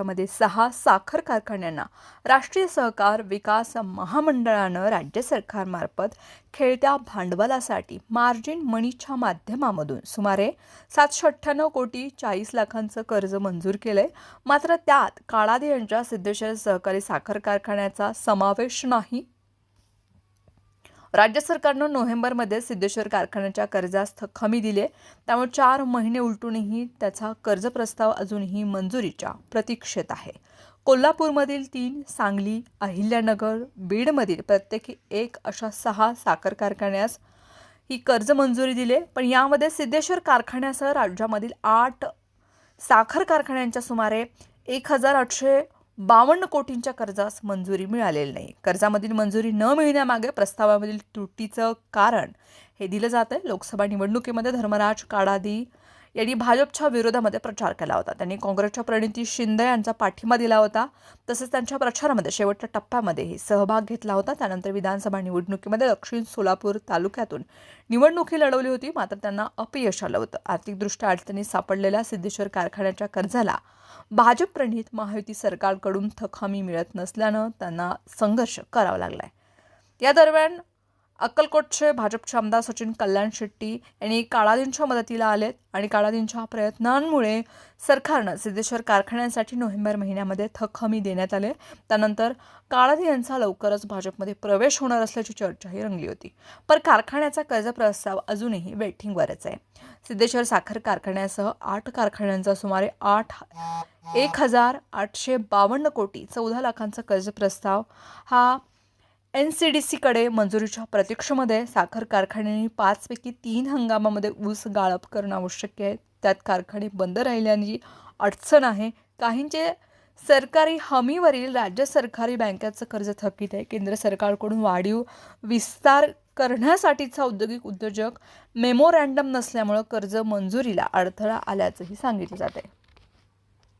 मध्ये 6 साखर कारखान्यांना राष्ट्रीय सहकार विकास महामंडळानं राज्य सरकारमार्फत खेळत्या भांडवलासाठी मार्जिन मनीच्या माध्यमामधून सुमारे 798 कोटी 40 लाखांचं कर्ज मंजूर केलंय. मात्र त्यात काळादे यांच्या सिद्धेश्वर सहकारी साखर कारखान्याचा समावेश नाही. राज्य सरकारनं नोव्हेंबरमध्ये सिद्धेश्वर कारखान्याच्या कर्जास हमी दिले. त्यामुळे 4 महिने उलटूनही त्याचा कर्ज प्रस्ताव अजूनही मंजुरीच्या प्रतीक्षेत आहे. कोल्हापूरमधील 3, सांगली, अहिल्यानगर, बीडमधील प्रत्येकी 1 अशा 6 साखर कारखान्यास ही कर्ज मंजुरी दिली. पण यामध्ये सिद्धेश्वर कारखान्यासह राज्यामधील 8 साखर कारखान्यांच्या सुमारे 1852 कोटींच्या कर्जास मंजुरी मिळालेली नाही. कर्जामधील मंजुरी न मिळण्यामागे प्रस्तावामधील त्रुटीचं कारण हे दिलं जात आहे. लोकसभा निवडणुकीमध्ये धर्मराज काडादी यांनी भाजपच्या विरोधामध्ये प्रचार केला होता. त्यांनी काँग्रेसच्या प्रणिती शिंदे यांचा पाठिंबा दिला होता. तसेच त्यांच्या प्रचारामध्ये शेवटच्या टप्प्यामध्येही सहभाग घेतला होता. त्यानंतर विधानसभा निवडणुकीमध्ये दक्षिण सोलापूर तालुक्यातून निवडणुकी लढवली होती. मात्र त्यांना अपयश आलं होतं. आर्थिकदृष्ट्या अडचणीत सापडलेल्या सिद्धेश्वर कारखान्याच्या कर्जाला भाजप प्रणित महायुती सरकारकडून हमी मिळत नसल्यानं त्यांना संघर्ष करावा लागलाय. या दरम्यान अक्कलकोटचे भाजपचे आमदार सचिन कल्याण शेट्टी यांनी काळादींच्या मदतीला आलेत आणि काळादींच्या प्रयत्नांमुळे सरकारनं सिद्धेश्वर कारखान्यांसाठी नोव्हेंबर महिन्यामध्ये हमी देण्यात आले. त्यानंतर काळादी यांचा लवकरच भाजपमध्ये प्रवेश होणार असल्याची चर्चाही रंगली होती. पण कारखान्याचा कर्ज प्रस्ताव अजूनही वेटिंगवरच आहे. सिद्धेश्वर साखर कारखान्यासह 8 कारखान्यांचा सुमारे 1852 कोटी 14 लाखांचा कर्ज प्रस्ताव हा NCDCकडे मंजुरीच्या प्रतीक्षेमध्ये. साखर कारखान्यांनी 5 पैकी 3 हंगामामध्ये ऊस गाळप करणं आवश्यक आहे. त्यात कारखाने बंद राहिल्याची अडचण आहे. काहींचे सरकारी हमीवरील राज्य सरकारी बँकेचं कर्ज थकीत आहे. केंद्र सरकारकडून वाढीव विस्तार करण्यासाठीचा उद्योजक मेमोरँडम नसल्यामुळे कर्ज मंजुरीला अडथळा आल्याचंही सांगितलं जात आहे.